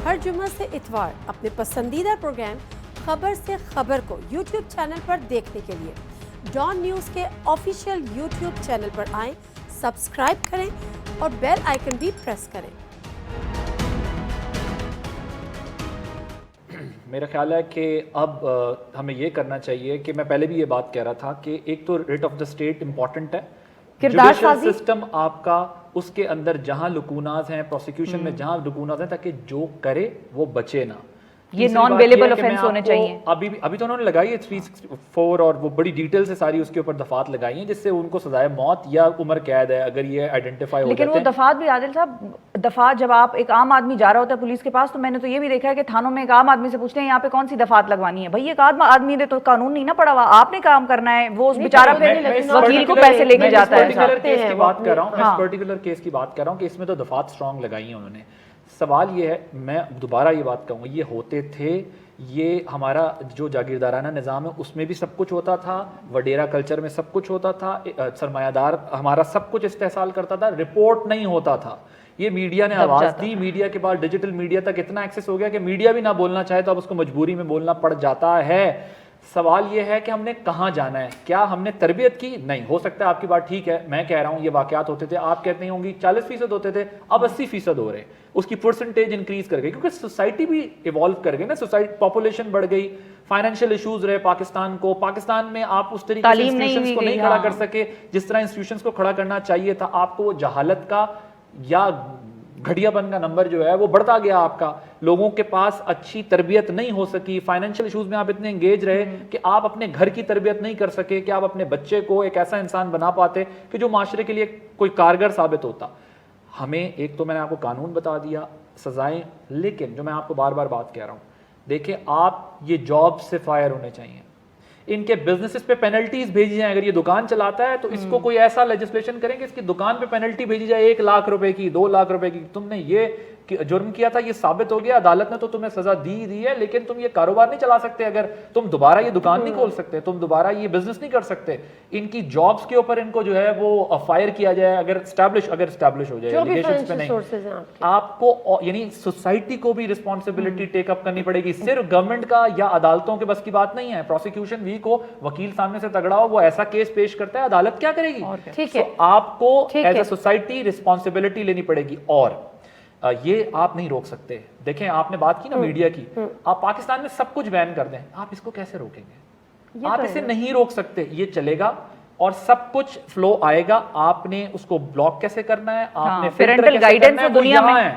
ہر جمعہ سے اتوار اپنے پسندیدہ پروگرام خبر سے خبر کو یوٹیوب چینل پر دیکھنے کے لیے ڈان نیوز کے آفیشیل یوٹیوب چینل پر آئیں، سبسکرائب کریں اور بیل آئیکن بھی پریس کریں۔ میرا خیال ہے کہ اب ہمیں یہ کرنا چاہیے کہ میں پہلے بھی یہ بات کہہ رہا تھا کہ ایک تو rate of the state important ہے، جوڈیشل سسٹم آپ کا اس کے اندر جہاں لکوناز ہیں، پروسیکیوشن میں جہاں لکوناز ہیں، تاکہ جو کرے وہ بچے نہ۔ یہ نان بیلیبل آفینس ہونے چاہیے۔ ابھی تو انہوں نے لگائی ہے 364 اور وہ بڑی ڈیٹیل سے ساری اس کے اوپر دفعات لگائی ہیں جس سے ان کو سزائے موت یا عمر قید ہے اگر یہ آئیڈینٹیفائی ہو جاتے ہیں۔ لیکن وہ دفعات بھی عادل صاحب، دفعات جب آپ ایک عام آدمی جا رہا ہوتا ہے پولیس کے پاس، تو میں نے تو یہ بھی دیکھا ہے کہ تھانوں میں ایک عام آدمی سے پوچھتے ہیں یہاں پہ کون سی دفعات لگوانی ہے۔ بھائی ایک آدمی نے تو قانون نہیں نہ پڑھا ہوا، آپ نے کام کرنا ہے، وہ بیچارہ پھر وکیل کو پیسے لے کے جاتا ہے۔ میں اس پرٹیکولر کیس کی بات کر رہا ہوں، میں اس پرٹیکولر کیس کی بات کر رہا ہوں کہ اس میں تو دفعات سٹرانگ لگائی ہیں انہوں نے۔ سوال یہ ہے، میں دوبارہ یہ بات کہوں گا، یہ ہوتے تھے، یہ ہمارا جو جاگیردارانہ نظام ہے اس میں بھی سب کچھ ہوتا تھا، وڈیرا کلچر میں سب کچھ ہوتا تھا، سرمایہ دار ہمارا سب کچھ استحصال کرتا تھا، رپورٹ نہیں ہوتا تھا۔ یہ میڈیا نے آواز دی، میڈیا کے بعد ڈیجیٹل میڈیا تک اتنا ایکسیس ہو گیا کہ میڈیا بھی نہ بولنا چاہے تو اب اس کو مجبوری میں بولنا پڑ جاتا ہے۔ سوال یہ ہے کہ ہم نے کہاں جانا ہے؟ کیا ہم نے تربیت کی؟ نہیں، ہو سکتا ہے آپ کی بات ٹھیک ہے، میں کہہ رہا ہوں یہ واقعات ہوتے تھے، آپ کہتے ہیں ہوں گی 40% ہوتے تھے، اب 80% ہو رہے ہیں، اس کی پرسنٹیج انکریز کر گئی کیونکہ سوسائٹی بھی ایوالو کر گئی نا، سوسائٹی پاپولیشن بڑھ گئی، فائنینشیل ایشوز رہے پاکستان میں آپ اس طریقے سے انسٹیٹیوشنز کو نہیں کھڑا کر سکے جس طرح انسٹیٹیوشنز کو کھڑا کرنا چاہیے تھا۔ آپ کو وہ جہالت کا یا گھٹیا پن کا نمبر جو ہے وہ بڑھتا گیا، آپ کا لوگوں کے پاس اچھی تربیت نہیں ہو سکی، فائنینشیل ایشوز میں آپ اتنے انگیج رہے کہ آپ اپنے گھر کی تربیت نہیں کر سکے کہ آپ اپنے بچے کو ایک ایسا انسان بنا پاتے کہ جو معاشرے کے لیے کوئی کارگر ثابت ہوتا۔ ہمیں ایک تو میں نے آپ کو قانون بتا دیا، سزائیں، لیکن جو میں آپ کو بار بار بات کہہ رہا ہوں، دیکھیں آپ یہ جاب سے فائر ہونے چاہیے، ان کے بزنسز پہ پینلٹیز بھیجی جائیں۔ اگر یہ دکان چلاتا ہے تو اس کو کوئی ایسا لیجسلیشن کریں کہ اس کی دکان پہ پینلٹی بھیجی جائے 1 لاکھ روپے کی، 2 لاکھ روپے کی۔ تم نے یہ جرم کیا تھا، یہ ثابت ہو گیا، عدالت نے تو تمہیں سزا دی ہے، لیکن تم یہ کاروبار نہیں چلا سکتے، اگر تم دوبارہ یہ دکان نہیں کھول سکتے، تم دوبارہ یہ بزنس نہیں کر سکتے۔ ان کی جابز کے اوپر ان کو جو ہے وہ فائر کیا جائے اگر اسٹیبلش ہو جائے، الیگیشنز پہ نہیں۔ آپ کو یعنی سوسائٹی کو بھی رسپانسبلٹی ٹیک اپ کرنی پڑے گی، صرف گورنمنٹ کا یا عدالتوں کے بس کی بات نہیں ہے۔ پروسیکیوشن ویک ہو، وکیل سامنے سے تگڑا ہو، وہ ایسا کیس پیش کرتا ہے، عدالت کیا کرے گی؟ ٹھیک ہے، آپ کو ایز اے سوسائٹی رسپانسبلٹی لینی پڑے گی، اور یہ آپ نہیں روک سکتے۔ دیکھیں آپ نے بات کی نا میڈیا کی، آپ پاکستان میں سب کچھ بین کر دیں، آپ اس کو کیسے روکیں گے؟ آپ اسے نہیں روک سکتے، یہ چلے گا اور سب کچھ فلو آئے گا۔ آپ نے اس کو بلاک کیسے کرنا ہے، آپ نے فلٹر کیسے کرنا ہے، وہ یہاں ہے۔